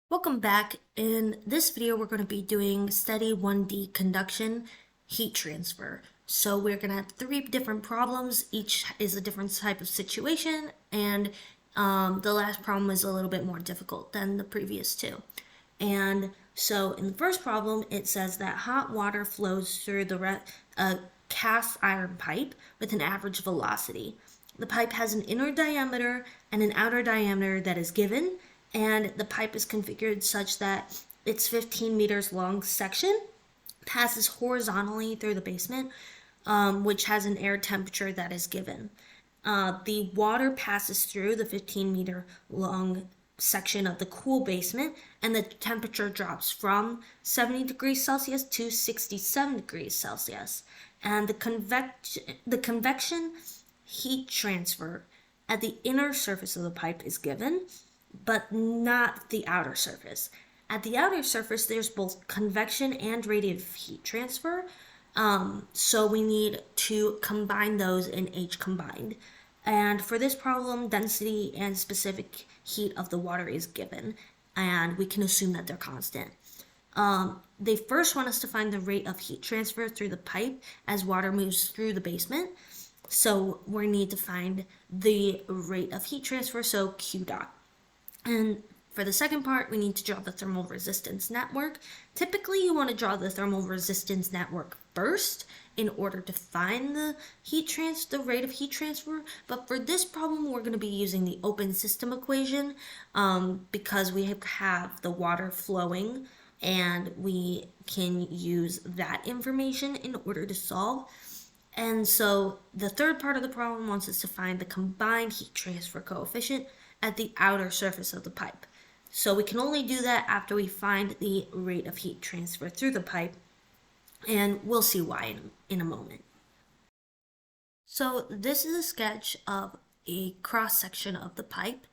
Welcome back. In this video, we're going to be doing steady 1D conduction heat transfer. So we're going to have three different problems. Each is a different type of situation, and the last problem is a little bit more difficult than the previous two. And so in the first problem, it says that hot water flows through a cast iron pipe with an average velocity. The pipe has an inner diameter and an outer diameter that is given, and the pipe is configured such that its 15 meters long section passes horizontally through the basement, which has an air temperature that is given. The water passes through the 15-meter long section of the cool basement, and the temperature drops from 70 degrees Celsius to 67 degrees Celsius. And the convection heat transfer at the inner surface of the pipe is given, but not the outer surface. At the outer surface, there's both convection and radiative heat transfer, so we need to combine those in H combined. And for this problem, density and specific heat of the water is given, and we can assume that they're constant. They first want us to find the rate of heat transfer through the pipe as water moves through the basement. So we need to find the rate of heat transfer, so Q dot. And for the second part, we need to draw the thermal resistance network. Typically, you want to draw the thermal resistance network first in order to find the rate of heat transfer. But for this problem, we're going to be using the open system equation because we have the water flowing, and we can use that information in order to solve. And so the third part of the problem wants us to find the combined heat transfer coefficient at the outer surface of the pipe. So we can only do that after we find the rate of heat transfer through the pipe, and we'll see why in a moment. So this is a sketch of a cross section of the pipe,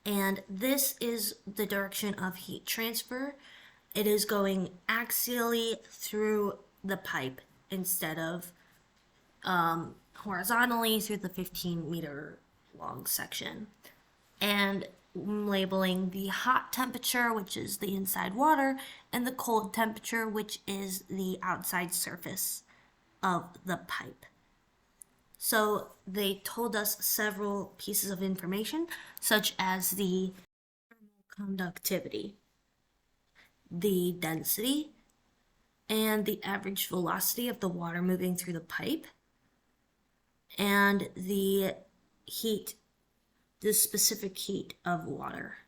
and this is the direction of heat transfer. It is going axially through the pipe instead of horizontally through the 15-meter long section. And labeling the hot temperature, which is the inside water, and the cold temperature, which is the outside surface of the pipe. So they told us several pieces of information, such as the conductivity, the density, and the average velocity of the water moving through the pipe, and the heat, the specific heat of water.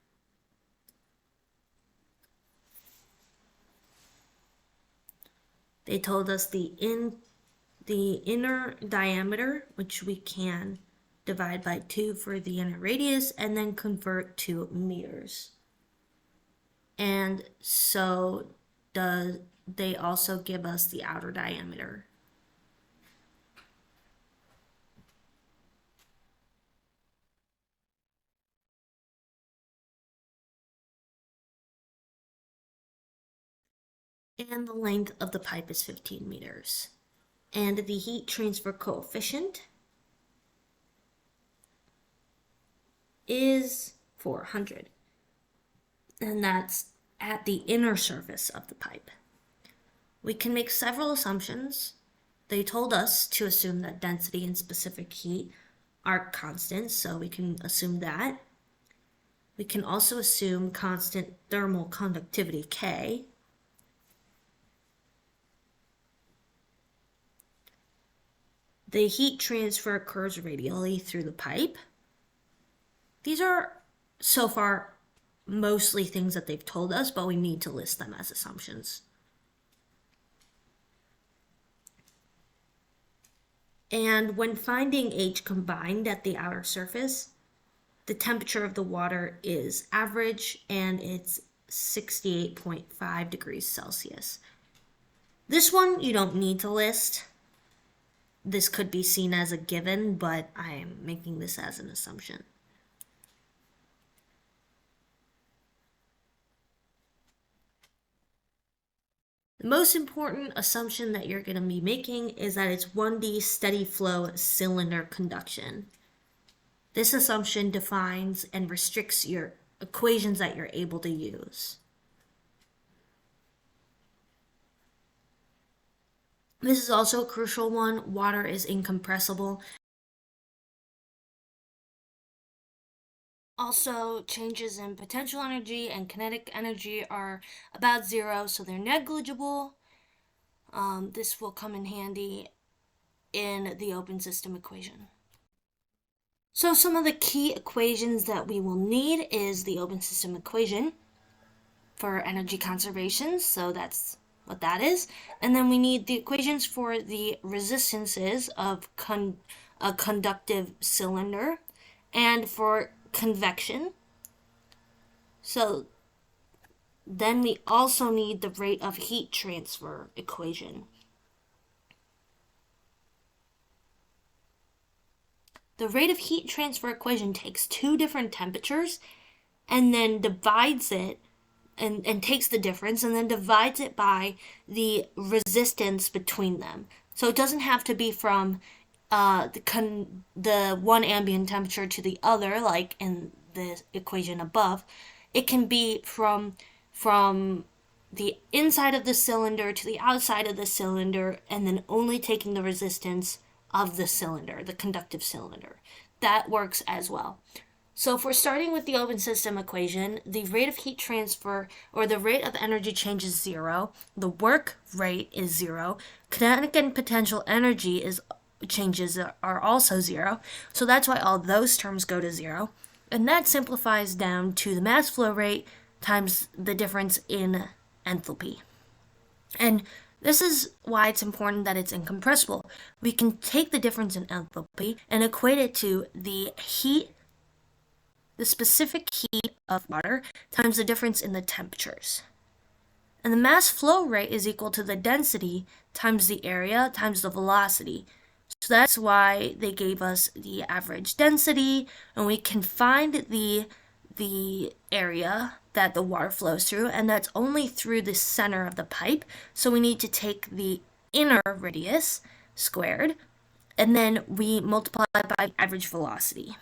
They told us the inner diameter, which we can divide by 2 for the inner radius and then convert to meters. And so they also give us the outer diameter. And the length of the pipe is 15 meters. And the heat transfer coefficient is 400. And that's at the inner surface of the pipe. We can make several assumptions. They told us to assume that density and specific heat are constant, so we can assume that. We can also assume constant thermal conductivity K. The heat transfer occurs radially through the pipe. These are, so far, mostly things that they've told us, but we need to list them as assumptions. And when finding H combined at the outer surface, the temperature of the water is average, and it's 68.5 degrees Celsius. This one you don't need to list. This could be seen as a given, but I am making this as an assumption. The most important assumption that you're going to be making is that it's 1D steady flow cylinder conduction. This assumption defines and restricts your equations that you're able to use. This is also a crucial one. Water is incompressible. Also, changes in potential energy and kinetic energy are about zero, so they're negligible. This will come in handy in the open system equation. So some of the key equations that we will need is the open system equation for energy conservation, so that's what that is. And then we need the equations for the resistances of a conductive cylinder and for convection. So then we also need the rate of heat transfer equation. The rate of heat transfer equation takes two different temperatures and then divides it and takes the difference and then divides it by the resistance between them. So it doesn't have to be from the one ambient temperature to the other, like in the equation above. It can be from the inside of the cylinder to the outside of the cylinder, and then only taking the resistance of the cylinder, the conductive cylinder. That works as well. So if we're starting with the open system equation, the rate of heat transfer or the rate of energy change is zero. The work rate is zero. Kinetic and potential energy is changes are also zero. So that's why all those terms go to zero. And that simplifies down to the mass flow rate times the difference in enthalpy. And this is why it's important that it's incompressible. We can take the difference in enthalpy and equate it to the specific heat of water times the difference in the temperatures. And the mass flow rate is equal to the density times the area times the velocity. So that's why they gave us the average density, and we can find the area that the water flows through, and that's only through the center of the pipe. So we need to take the inner radius squared, and then we multiply by average velocity.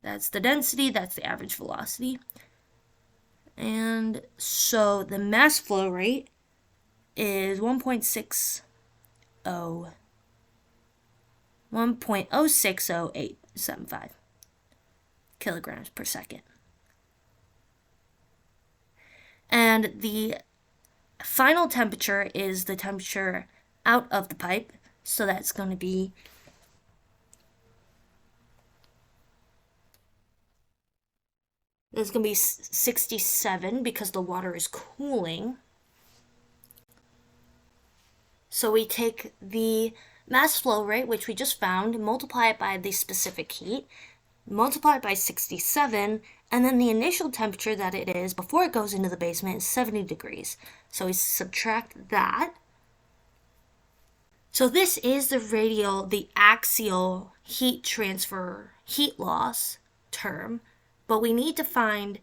That's the density, that's the average velocity. And so the mass flow rate is 1.060875 kilograms per second. And the final temperature is the temperature out of the pipe. So that's going to be It's going to be 67 because the water is cooling. So we take the mass flow rate, which we just found, multiply it by the specific heat, multiply it by 67, and then the initial temperature that it is before it goes into the basement is 70 degrees. So we subtract that. So this is the axial heat transfer, heat loss term, but we need to find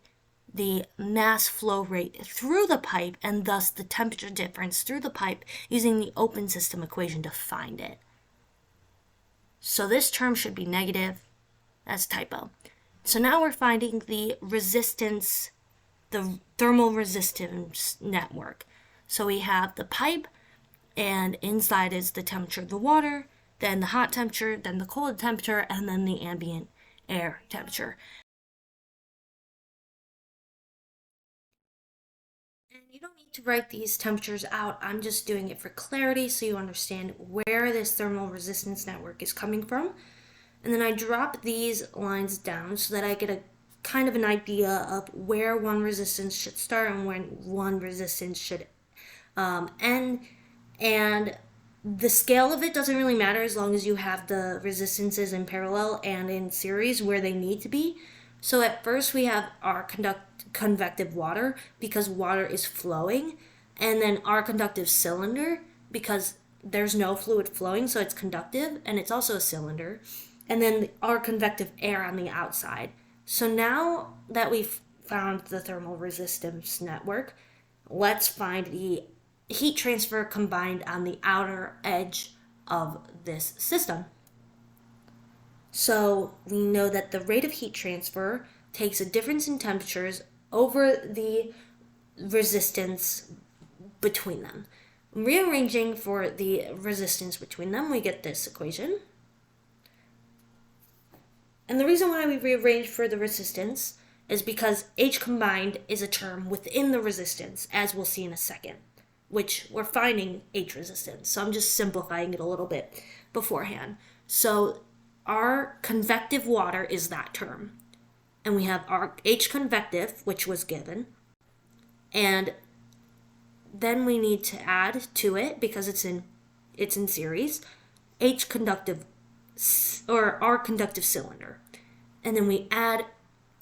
the mass flow rate through the pipe and thus the temperature difference through the pipe using the open system equation to find it. So this term should be negative. That's a typo. So now we're finding the resistance, the thermal resistance network. So we have the pipe, and inside is the temperature of the water, then the hot temperature, then the cold temperature, and then the ambient air temperature. And you don't need to write these temperatures out. I'm just doing it for clarity so you understand where this thermal resistance network is coming from. And then I drop these lines down so that I get a kind of an idea of where one resistance should start and when one resistance should end. And the scale of it doesn't really matter as long as you have the resistances in parallel and in series where they need to be. So at first we have our convective water because water is flowing, and then our conductive cylinder because there's no fluid flowing, so it's conductive and it's also a cylinder, and then our convective air on the outside. So now that we've found the thermal resistance network, let's find the heat transfer combined on the outer edge of this system. So we know that the rate of heat transfer takes a difference in temperatures over the resistance between them. Rearranging for the resistance between them, we get this equation. And the reason why we rearrange for the resistance is because H combined is a term within the resistance, as we'll see in a second, which we're finding H resistance. So I'm just simplifying it a little bit beforehand. So our convective water is that term. And we have our H convective, which was given. And then we need to add to it, because it's in series, H conductive, or our conductive cylinder. And then we add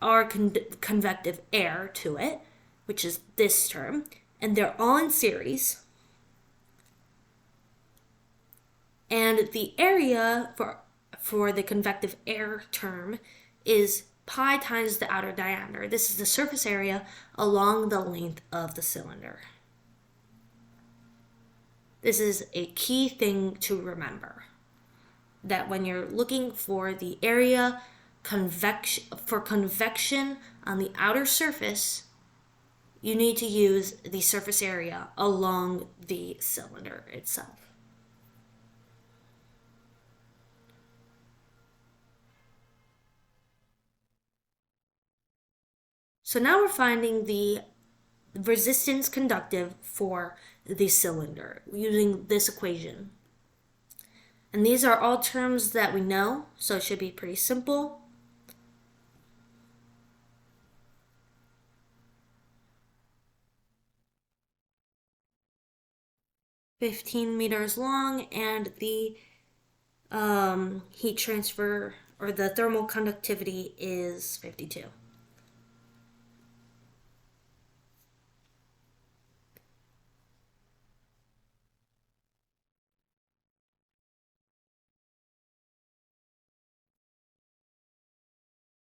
our convective air to it, which is this term, and they're all in series. And the area for the convective air term is pi times the outer diameter. This is the surface area along the length of the cylinder. This is a key thing to remember, that when you're looking for the area for convection on the outer surface, you need to use the surface area along the cylinder itself. So now we're finding the resistance conductive for the cylinder using this equation. And these are all terms that we know, so it should be pretty simple. $15 meters long, and the heat transfer, or the thermal conductivity, is 52.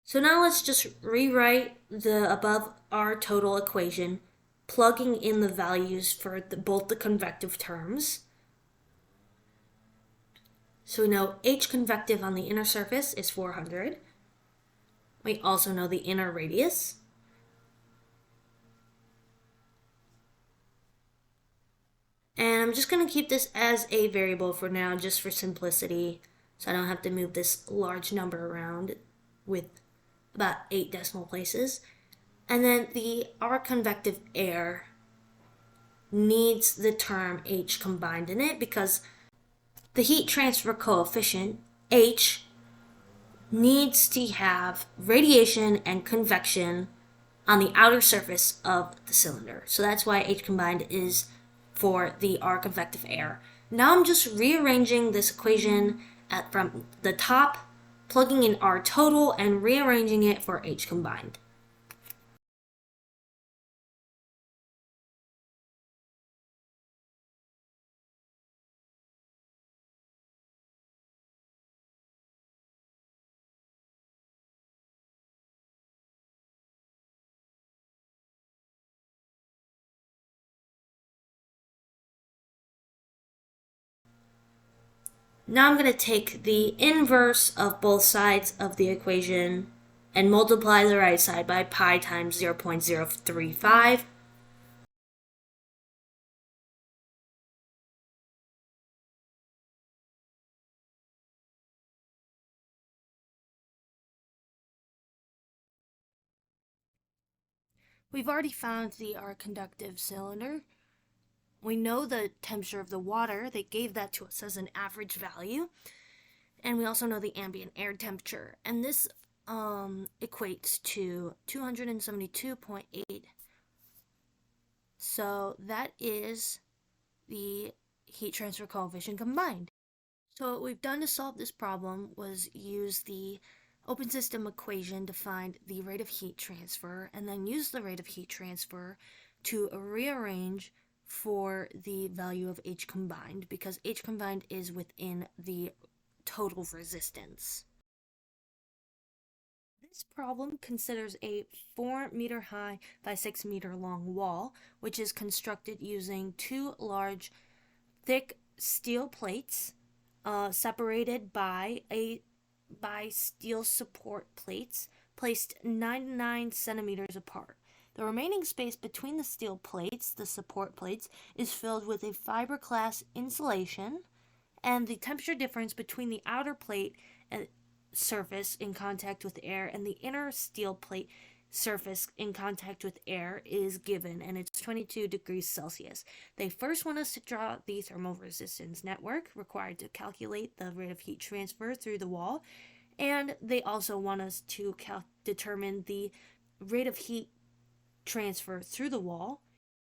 So now let's just rewrite the above our total equation, plugging in the values for both the convective terms. So we know H convective on the inner surface is 400. We also know the inner radius. And I'm just going to keep this as a variable for now, just for simplicity, so I don't have to move this large number around with about 8 decimal places. And then our convective air needs the term H combined in it, because the heat transfer coefficient, H, needs to have radiation and convection on the outer surface of the cylinder. So that's why H combined is for our convective air. Now I'm just rearranging this equation from the top, plugging in R total, and rearranging it for H combined. Now I'm going to take the inverse of both sides of the equation and multiply the right side by pi times 0.035. We've already found our conductive cylinder. We know the temperature of the water. They gave that to us as an average value. And we also know the ambient air temperature. And this equates to 272.8. So that is the heat transfer coefficient combined. So what we've done to solve this problem was use the open system equation to find the rate of heat transfer, and then use the rate of heat transfer to rearrange for the value of H combined, because H combined is within the total resistance. This problem considers a 4-meter high by 6-meter long wall, which is constructed using 2 large, thick steel plates separated by steel support plates placed 99 centimeters apart. The remaining space between the steel plates, the support plates, is filled with a fiberglass insulation, and the temperature difference between the outer plate and surface in contact with air and the inner steel plate surface in contact with air is given, and it's 22 degrees Celsius. They first want us to draw the thermal resistance network required to calculate the rate of heat transfer through the wall, and they also want us to determine the rate of heat transfer through the wall.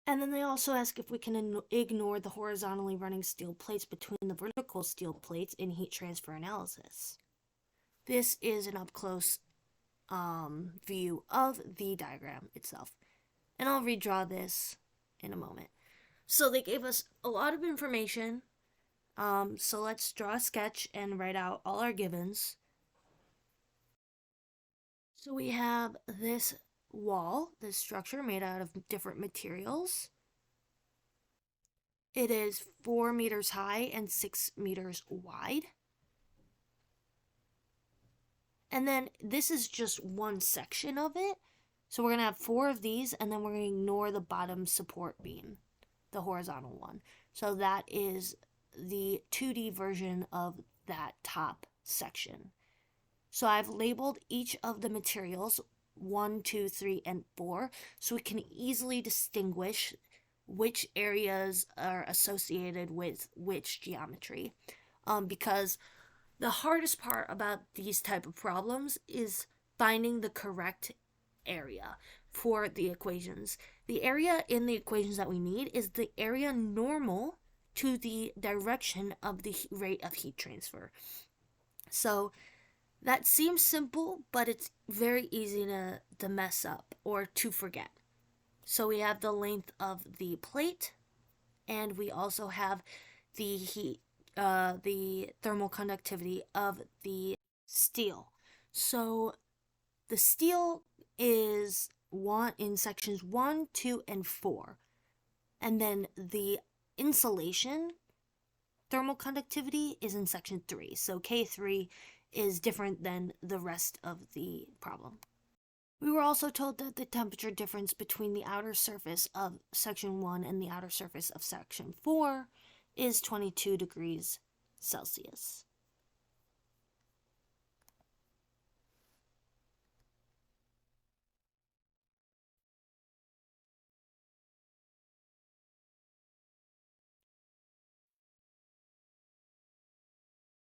And then they also ask if we can ignore the horizontally running steel plates between the vertical steel plates in heat transfer analysis. This is an up-close view of the diagram itself. And I'll redraw this in a moment. So they gave us a lot of information. So let's draw a sketch and write out all our givens. So we have this wall, this structure made out of different materials. It is 4 meters high and 6 meters wide. And then this is just one section of it. So we're going to have 4 of these, and then we're going to ignore the bottom support beam, the horizontal one. So that is the 2D version of that top section. So I've labeled each of the materials 1, 2, 3, and 4, so we can easily distinguish which areas are associated with which geometry. Because the hardest part about these type of problems is finding the correct area for the equations. The area in the equations that we need is the area normal to the direction of the rate of heat transfer. So that seems simple, but it's very easy to mess up or to forget. So we have the length of the plate, and we also have the heat, the thermal conductivity of the steel. So the steel is in sections 1, 2, and 4. And then the insulation thermal conductivity is in section 3. So K3 is different than the rest of the problem. We were also told that the temperature difference between the outer surface of section 1 and the outer surface of section 4 is 22 degrees Celsius.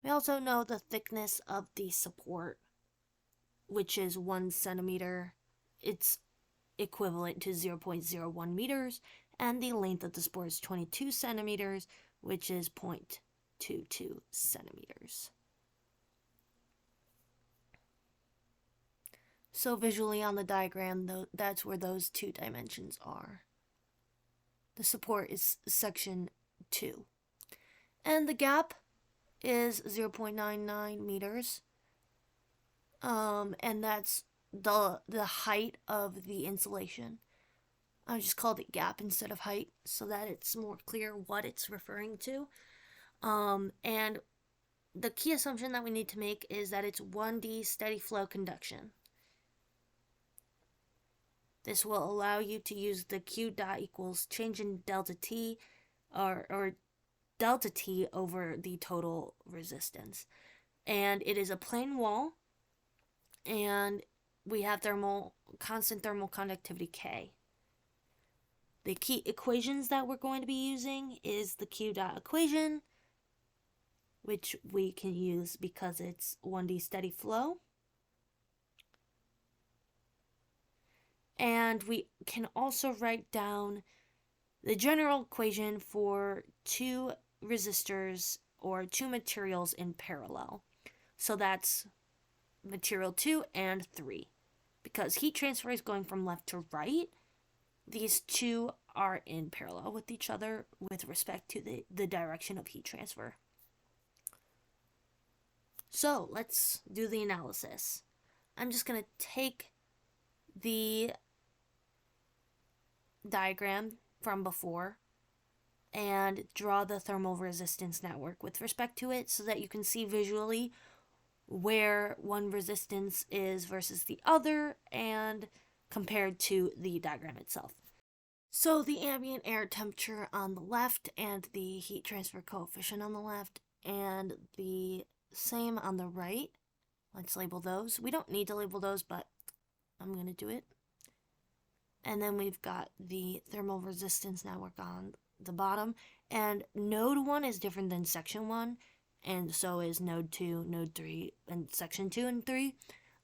We also know the thickness of the support, which is 1 centimeter. It's equivalent to 0.01 meters, and the length of the support is 22 centimeters, which is 0.22 centimeters. So visually on the diagram, that's where those 2 dimensions are. The support is section 2. And the gap is 0.99 meters. And that's the height of the insulation. I just called it gap instead of height so that it's more clear what it's referring to. And the key assumption that we need to make is that it's 1D steady flow conduction. This will allow you to use the Q dot equals change in delta T or delta T over the total resistance. And it is a plain wall, and we have constant thermal conductivity K. The key equations that we're going to be using is the Q dot equation, which we can use because it's 1D steady flow. And we can also write down the general equation for 2 resistors or 2 materials in parallel. So that's material 2 and 3. Because heat transfer is going from left to right, these 2 are in parallel with each other with respect to the direction of heat transfer. So let's do the analysis. I'm just going to take the diagram from before and draw the thermal resistance network with respect to it so that you can see visually where one resistance is versus the other and compared to the diagram itself. So the ambient air temperature on the left and the heat transfer coefficient on the left and the same on the right. Let's label those. We don't need to label those, but I'm going to do it. And then we've got the thermal resistance network on the bottom. And node 1 is different than section 1, and so is node 2, node 3, and section 2 and 3.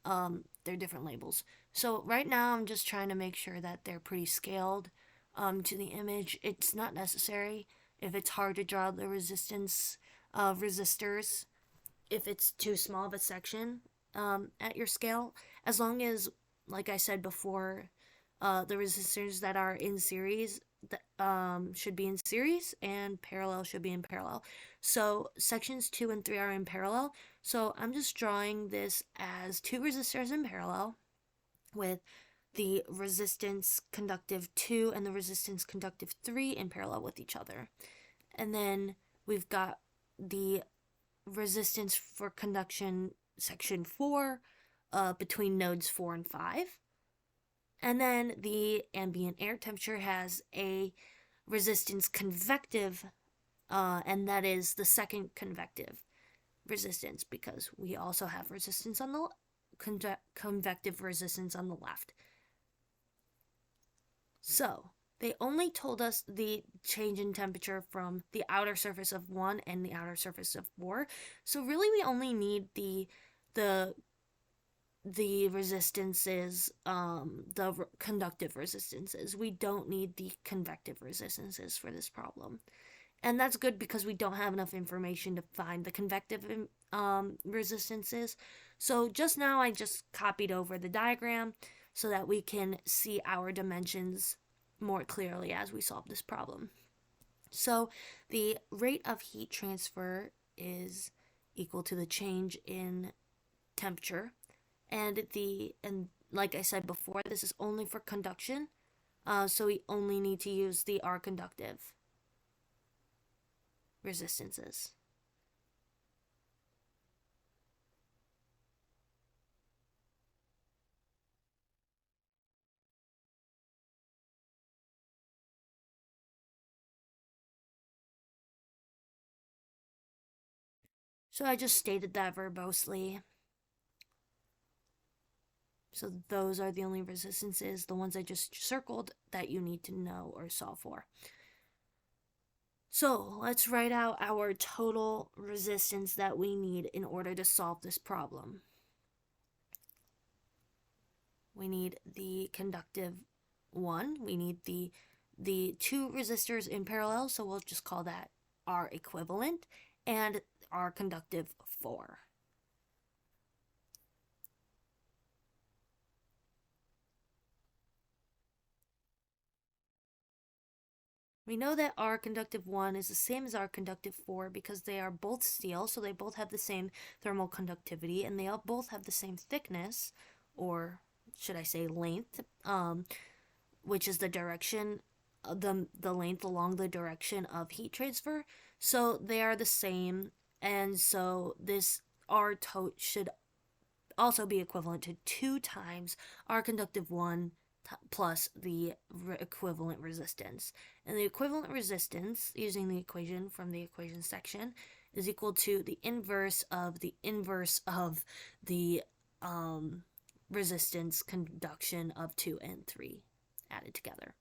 They're different labels. So right now I'm just trying to make sure that they're pretty scaled to the image. It's not necessary if it's hard to draw the resistance of resistors, if it's too small of a section at your scale, as long as, like I said before, the resistors that are in series should be in series, and parallel should be in parallel. So sections 2 and 3 are in parallel. So I'm just drawing this as two resistors in parallel with the resistance conductive 2 and the resistance conductive 3 in parallel with each other. And then we've got the resistance for conduction section 4 between nodes 4 and 5. And then the ambient air temperature has a resistance convective, and that is the second convective resistance, because we also have resistance on the convective resistance on the left. So they only told us the change in temperature from the outer surface of 1 and the outer surface of 4. So really we only need the resistances, the conductive resistances. We don't need the convective resistances for this problem. And that's good because we don't have enough information to find the convective resistances. So just now I just copied over the diagram so that we can see our dimensions more clearly as we solve this problem. So the rate of heat transfer is equal to the change in temperature, and like I said before, this is only for conduction, so we only need to use the R conductive resistances. So I just stated that verbosely. So those are the only resistances, the ones I just circled, that you need to know or solve for. So let's write out our total resistance that we need in order to solve this problem. We need the conductive 1. We need the two resistors in parallel, so we'll just call that R equivalent, and R conductive 4. We know that R conductive 1 is the same as R conductive 4 because they are both steel, so they both have the same thermal conductivity, and they both have the same thickness, or should I say length, which is the direction, the length along the direction of heat transfer. So they are the same, and so this R tote should also be equivalent to 2 times R conductive 1 plus the equivalent resistance. And the equivalent resistance, using the equation from the equation section, is equal to the inverse of the resistance conduction of 2 and 3 added together.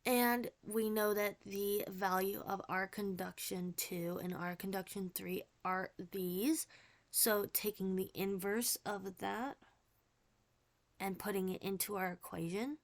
And we know that the value of R conduction 2 and R conduction 3 are these. So taking the inverse of that and putting it into our equation,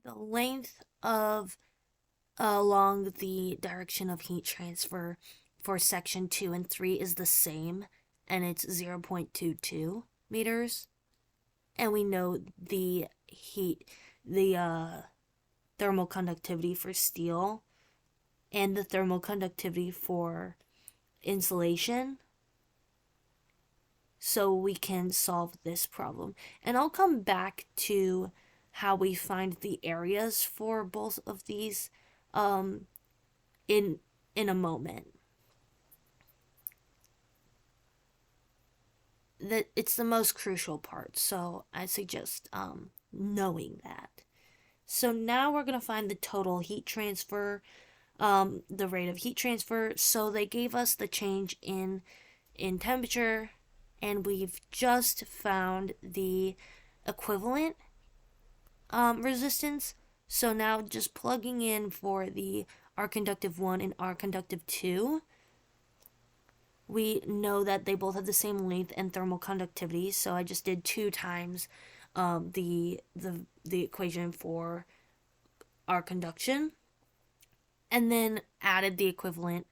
the length of along the direction of heat transfer for section 2 and 3 is the same, and it's 0.22 meters. And we know the thermal conductivity for steel and the thermal conductivity for insulation, so we can solve this problem. And I'll come back to how we find the areas for both of these um, in a moment. That it's the most crucial part, so I suggest knowing that. So now we're gonna find the total heat transfer, the rate of heat transfer. So they gave us the change in temperature, and we've just found the equivalent resistance. So now just plugging in for the R conductive 1 and R conductive 2, we know that they both have the same length and thermal conductivity. So I just did 2 times the equation for R conduction, and then added the equivalent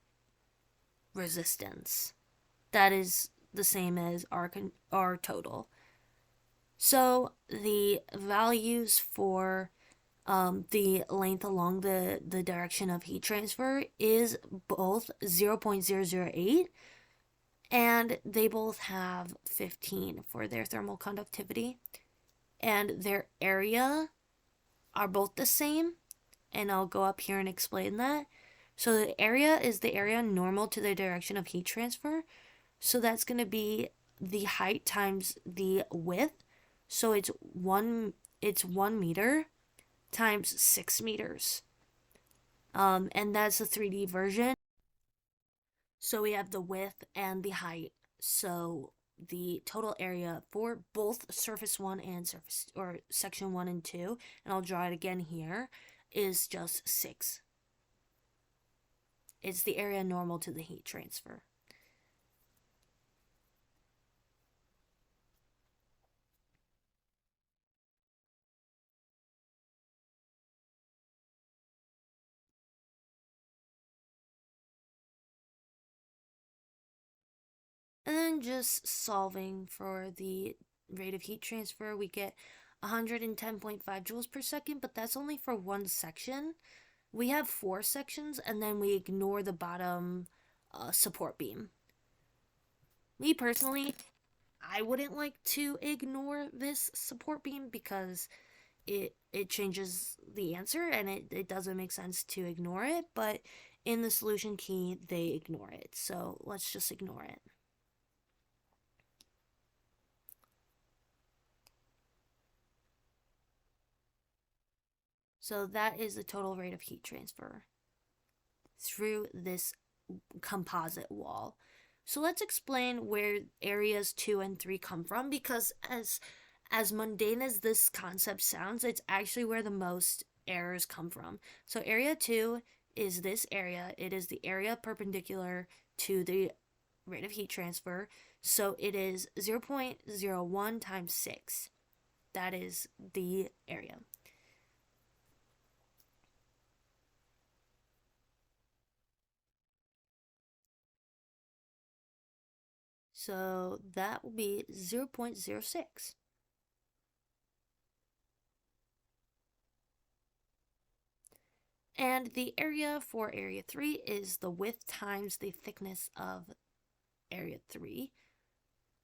resistance. That is the same as R total. So the values for the length along the direction of heat transfer is both 0.008, and they both have 15 for their thermal conductivity, and their area are both the same, and I'll go up here and explain that. So the area is the area normal to the direction of heat transfer, so that's going to be the height times the width. So it's 1 meter times 6 meters. And that's the 3D version. So we have the width and the height. So the total area for both surface 1 and surface or section 1 and 2, and I'll draw it again here, is just 6. It's the area normal to the heat transfer. And then just solving for the rate of heat transfer, we get 110.5 joules per second, but that's only for one section. We have 4 sections, and then we ignore the bottom support beam. Me personally, I wouldn't like to ignore this support beam because it changes the answer, and it doesn't make sense to ignore it, but in the solution key they ignore it, so let's just ignore it. So that is the total rate of heat transfer through this composite wall. So let's explain where areas 2 and 3 come from, because as mundane as this concept sounds, it's actually where the most errors come from. So area 2 is this area. It is the area perpendicular to the rate of heat transfer. So it is 0.01 times 6. That is the area. So that will be 0.06. And the area for area 3 is the width times the thickness of area 3,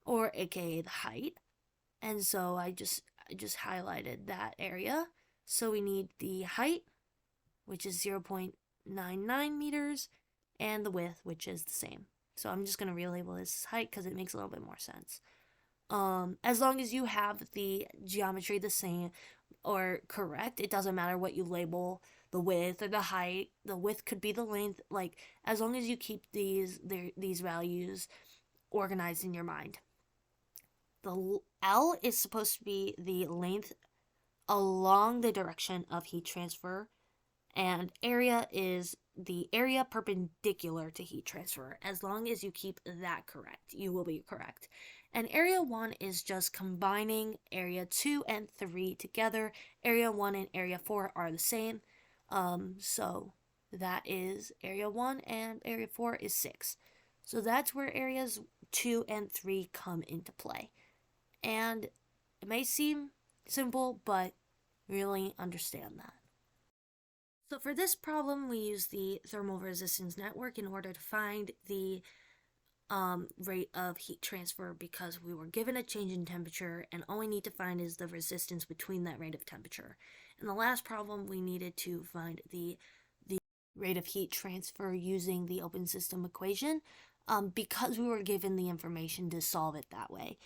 or aka the height. And so I just highlighted that area. So we need the height, which is 0.99 meters, and the width, which is the same. So I'm just going to relabel this height because it makes a little bit more sense. As long as you have the geometry the same or correct, it doesn't matter what you label the width or the height. The width could be the length. Like, as long as you keep these values organized in your mind. The L is supposed to be the length along the direction of heat transfer, and area is the area perpendicular to heat transfer. As long as you keep that correct, you will be correct. And area 1 is just combining area 2 and 3 together. Area 1 and area 4 are the same. So that is area 1, and area 4 is 6. So that's where areas 2 and 3 come into play. And it may seem simple, but really understand that. So for this problem, we use the thermal resistance network in order to find the rate of heat transfer, because we were given a change in temperature and all we need to find is the resistance between that rate of temperature. In the last problem, we needed to find the rate of heat transfer using the open system equation, because we were given the information to solve it that way.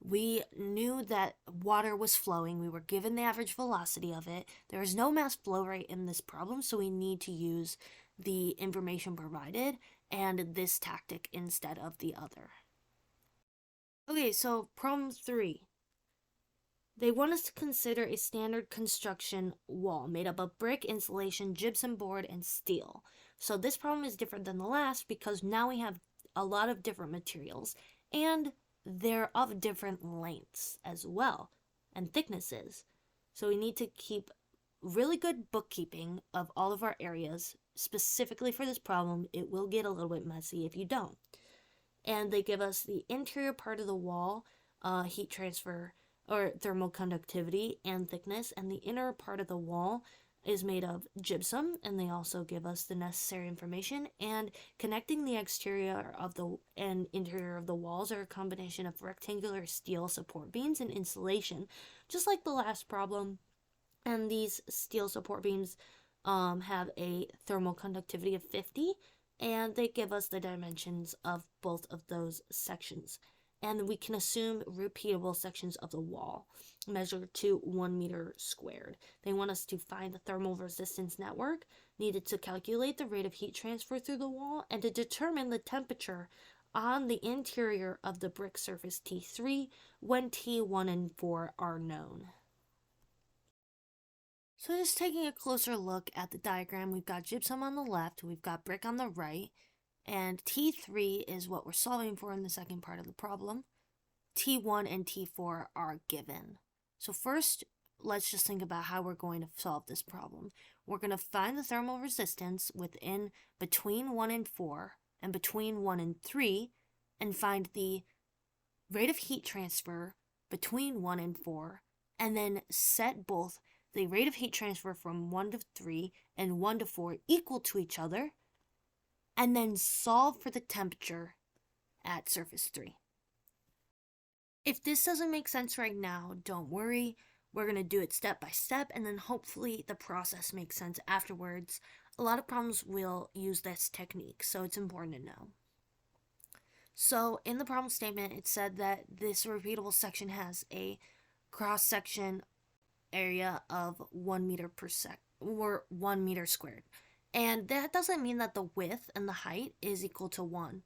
We knew that water was flowing. We were given the average velocity of it. There is no mass flow rate in this problem, so we need to use the information provided and this tactic instead of the other. Okay, so problem 3. They want us to consider a standard construction wall made up of brick, insulation, gypsum board, and steel. So this problem is different than the last because now we have a lot of different materials, and they're of different lengths as well, and thicknesses. So we need to keep really good bookkeeping of all of our areas. Specifically for this problem, it will get a little bit messy if you don't. And they give us the interior part of the wall, heat transfer or thermal conductivity and thickness, and the inner part of the wall is made of gypsum, and they also give us the necessary information. And connecting the exterior of the and interior of the walls are a combination of rectangular steel support beams and insulation, just like the last problem. And these steel support beams have a thermal conductivity of 50, and they give us the dimensions of both of those sections. And we can assume repeatable sections of the wall, measured to 1 meter squared. They want us to find the thermal resistance network needed to calculate the rate of heat transfer through the wall and to determine the temperature on the interior of the brick surface T3 when T1 and 4 are known. So just taking a closer look at the diagram, we've got gypsum on the left, we've got brick on the right, and T3 is what we're solving for in the second part of the problem. T1 and T4 are given. So first, let's just think about how we're going to solve this problem. We're going to find the thermal resistance between 1 and 4 and between 1 and 3, and find the rate of heat transfer between 1 and 4, and then set both the rate of heat transfer from 1 to 3 and 1 to 4 equal to each other, and then solve for the temperature at surface 3. If this doesn't make sense right now, don't worry. We're going to do it step by step, and then hopefully the process makes sense afterwards. A lot of problems will use this technique, so it's important to know. So in the problem statement, it said that this repeatable section has a cross-section area of 1 meter per sec, or 1 meter squared. And that doesn't mean that the width and the height is equal to 1.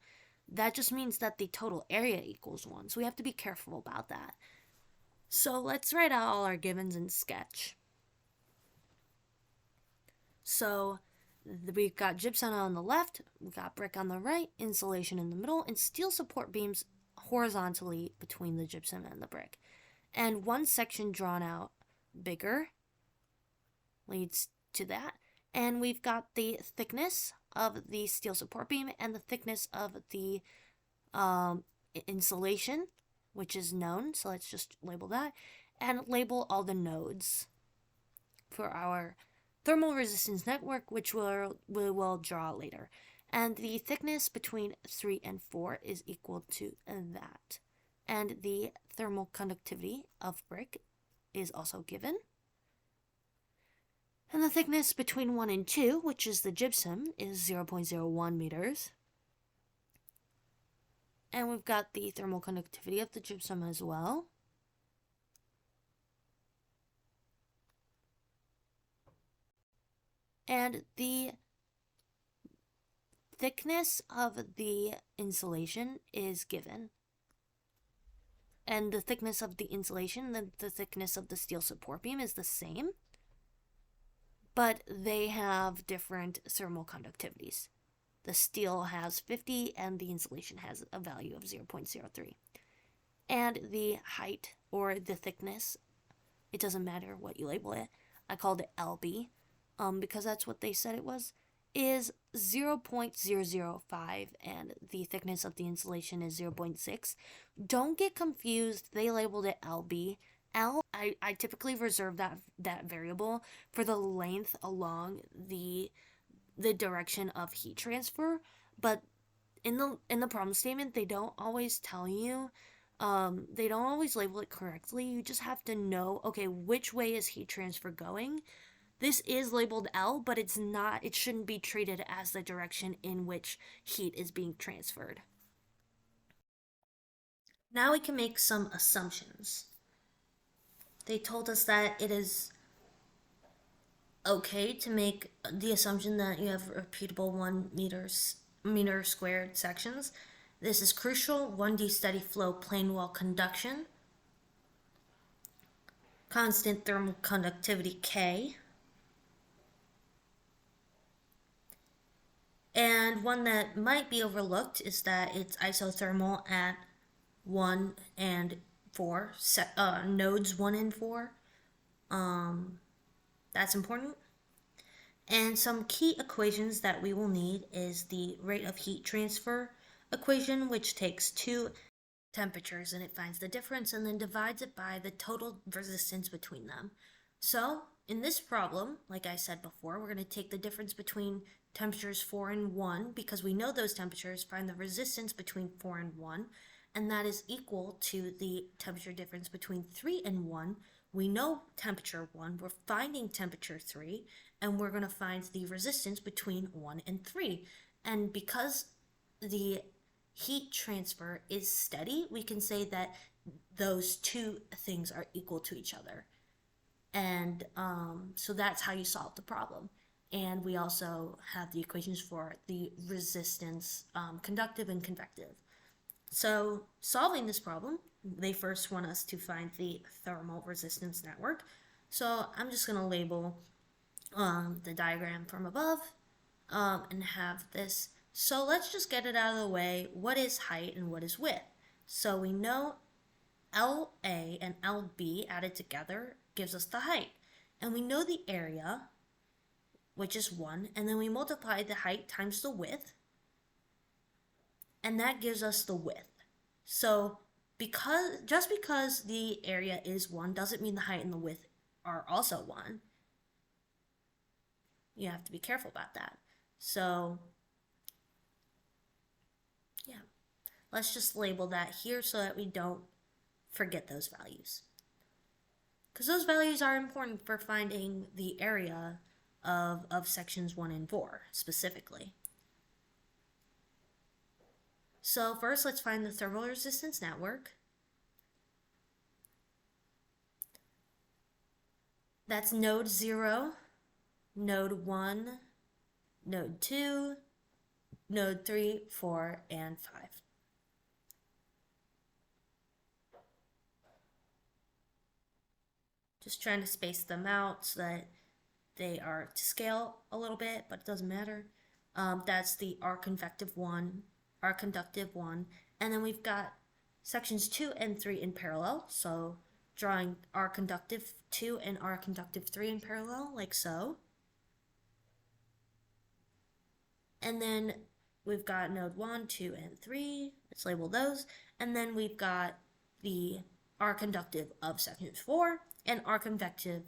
That just means that the total area equals 1. So we have to be careful about that. So let's write out all our givens in sketch. So we've got gypsum on the left, we've got brick on the right, insulation in the middle, and steel support beams horizontally between the gypsum and the brick. And one section drawn out bigger leads to that. And we've got the thickness of the steel support beam and the thickness of the insulation, which is known. So let's just label that and label all the nodes for our thermal resistance network, which we will draw later. And the thickness between 3 and 4 is equal to that. And the thermal conductivity of brick is also given. And the thickness between 1 and 2, which is the gypsum, is 0.01 meters. And we've got the thermal conductivity of the gypsum as well. And the thickness of the insulation is given. And the thickness of the insulation and the thickness of the steel support beam is the same, but they have different thermal conductivities. The steel has 50 and the insulation has a value of 0.03. And the height or the thickness, it doesn't matter what you label it. I called it LB because that's what they said it was. is 0.005 and the thickness of the insulation is 0.6. Don't get confused. They labeled it LB. I typically reserve that variable for the length along the direction of heat transfer, but in the problem statement they don't always tell you, they don't always label it correctly. You just have to know, okay, which way is heat transfer going. This is labeled L, but it shouldn't be treated as the direction in which heat is being transferred. Now we can make some assumptions. They told us that it is okay to make the assumption that you have repeatable 1 meter squared sections. This is crucial. 1D steady flow plane wall conduction, constant thermal conductivity K, and one that might be overlooked is that it's isothermal at 1 and 4, nodes 1 and 4. That's important. And some key equations that we will need is the rate of heat transfer equation, which takes two temperatures and it finds the difference and then divides it by the total resistance between them. So in this problem, like I said before, we're going to take the difference between temperatures 4 and 1 because we know those temperatures, find the resistance between 4 and 1, and that is equal to the temperature difference between 3 and 1. We know temperature 1, we're finding temperature 3, and we're going to find the resistance between 1 and 3. And because the heat transfer is steady, we can say that those two things are equal to each other. And so that's how you solve the problem. And we also have the equations for the resistance, conductive and convective. So solving this problem, they first want us to find the thermal resistance network. So I'm just going to label the diagram from above and have this. So let's just get it out of the way. What is height and what is width? So we know LA and LB added together gives us the height. And we know the area, which is 1, and then we multiply the height times the width, and that gives us the width. So just because the area is 1 doesn't mean the height and the width are also 1. You have to be careful about that. So yeah, let's just label that here so that we don't forget those values, because those values are important for finding the area of sections 1 and 4 specifically. So first, let's find the thermal resistance network. That's node 0, node 1, node 2, node 3, 4, and 5. Just trying to space them out so that they are to scale a little bit, but it doesn't matter. That's the R convective 1, R conductive 1, and then we've got sections 2 and 3 in parallel, so drawing R conductive 2 and R conductive 3 in parallel, like so. And then we've got node 1, 2, and 3, let's label those, and then we've got the R conductive of section 4 and R convective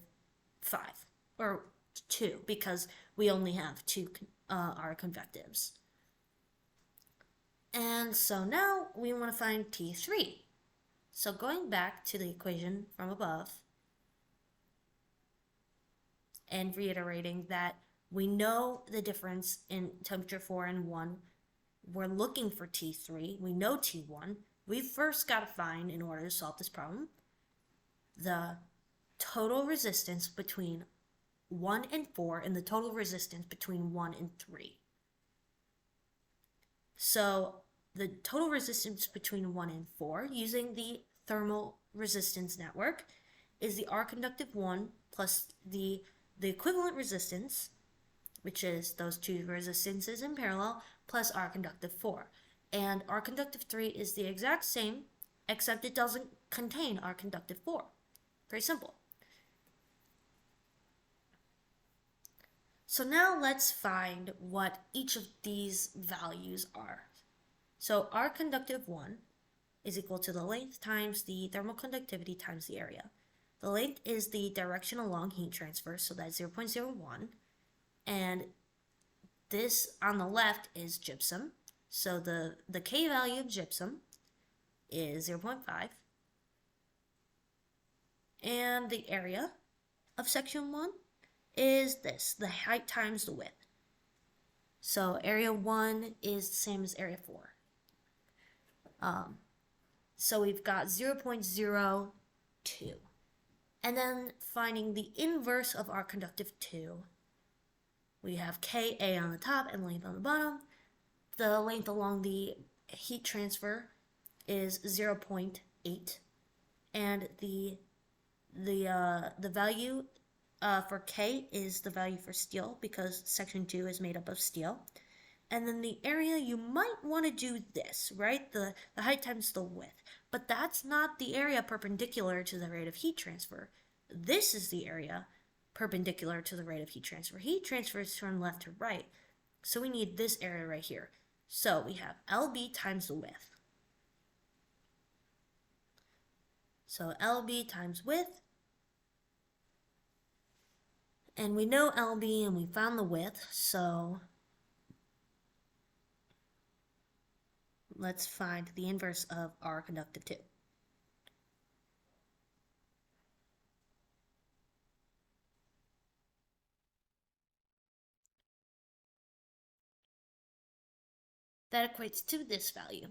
5, or 2, because we only have 2 R convectives. And so now we want to find T3. So going back to the equation from above and reiterating that we know the difference in temperature 4 and 1, we're looking for T3, we know T1, we first got to find, in order to solve this problem, the total resistance between 1 and 4 and the total resistance between 1 and 3. So the total resistance between 1 and 4 using the thermal resistance network is the R conductive 1 plus the equivalent resistance, which is those two resistances in parallel, plus R conductive 4. And R conductive 3 is the exact same, except it doesn't contain R conductive 4. Very simple. So now let's find what each of these values are. So our conductive 1 is equal to the length times the thermal conductivity times the area. The length is the direction along heat transfer, so that's 0.01. And this on the left is gypsum. So the K value of gypsum is 0.5. And the area of section 1 is this, the height times the width. So area 1 is the same as area 4. So we've got 0.02. And then finding the inverse of our conductive 2, we have Ka on the top and length on the bottom. The length along the heat transfer is 0.8, and the value for K is the value for steel, because section 2 is made up of steel. And then the area, you might want to do this, right? The height times the width. But that's not the area perpendicular to the rate of heat transfer. This is the area perpendicular to the rate of heat transfer. Heat transfers from left to right. So we need this area right here. So we have LB times the width. So LB times width. And we know LB and we found the width, so let's find the inverse of our conductive 2. That equates to this value.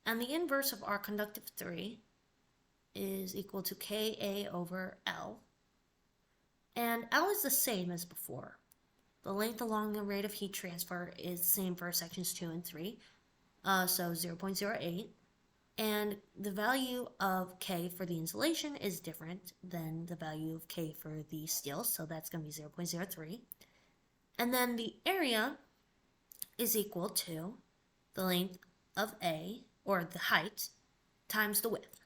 And the inverse of our conductive 3 is equal to Ka over L. And L is the same as before. The length along the rate of heat transfer is the same for sections 2 and 3, so 0.08. And the value of K for the insulation is different than the value of K for the steel, so that's going to be 0.03. And then the area is equal to the length of A, or the height, times the width.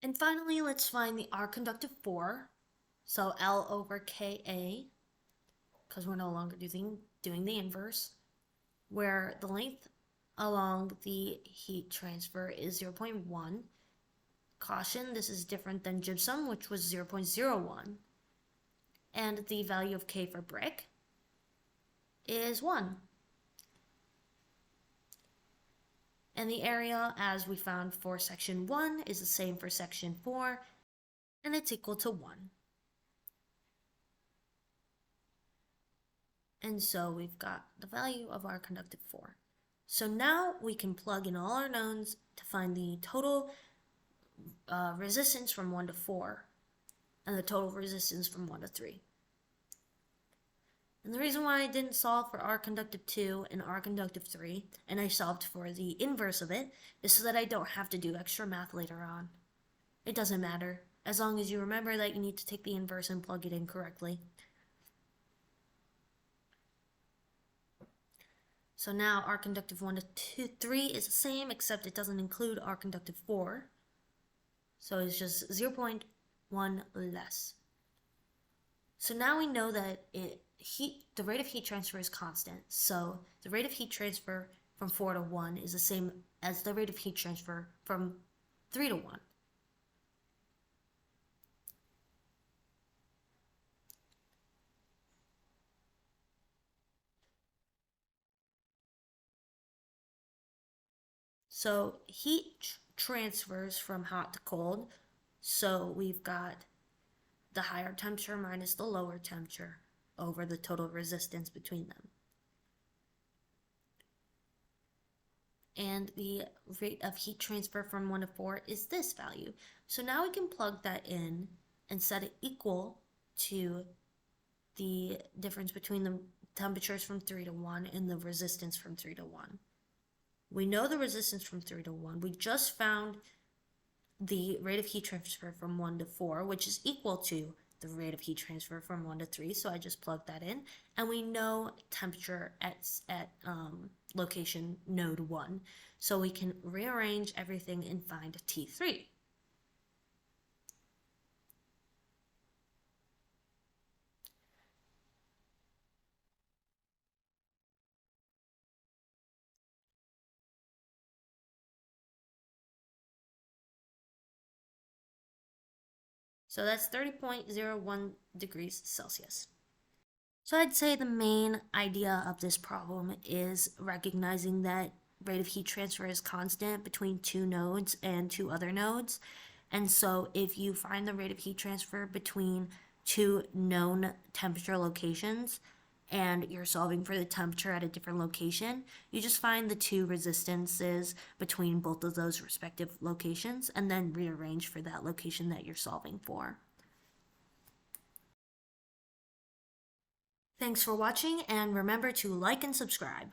And finally, let's find the R conductive 4, so L over Ka, because we're no longer doing the inverse, where the length along the heat transfer is 0.1. Caution, this is different than gypsum, which was 0.01. And the value of K for brick is 1. And the area, as we found for section 1, is the same for section 4, and it's equal to 1. And so we've got the value of our conductive 4. So now we can plug in all our knowns to find the total resistance from 1 to 4, and the total resistance from 1 to 3. And the reason why I didn't solve for R conductive 2 and R conductive 3, and I solved for the inverse of it, is so that I don't have to do extra math later on. It doesn't matter, as long as you remember that you need to take the inverse and plug it in correctly. So now R conductive 1 to 3 is the same, except it doesn't include R conductive 4. So it's just 0.1 less. So now we know that the rate of heat transfer is constant. So the rate of heat transfer from 4 to 1 is the same as the rate of heat transfer from 3 to 1. So heat transfers from hot to cold. So we've got the higher temperature minus the lower temperature over the total resistance between them. And the rate of heat transfer from 1 to 4 is this value. So now we can plug that in and set it equal to the difference between the temperatures from 3 to 1 and the resistance from 3 to 1. We know the resistance from 3 to 1. We just found the rate of heat transfer from 1 to 4, which is equal to the rate of heat transfer from 1 to 3. So I just plugged that in. And we know temperature at location node 1. So we can rearrange everything and find T3. So that's 30.01 degrees Celsius. So I'd say the main idea of this problem is recognizing that rate of heat transfer is constant between two nodes and two other nodes. And so if you find the rate of heat transfer between two known temperature locations and you're solving for the temperature at a different location, you just find the two resistances between both of those respective locations and then rearrange for that location that you're solving for. Thanks for watching, and remember to like and subscribe.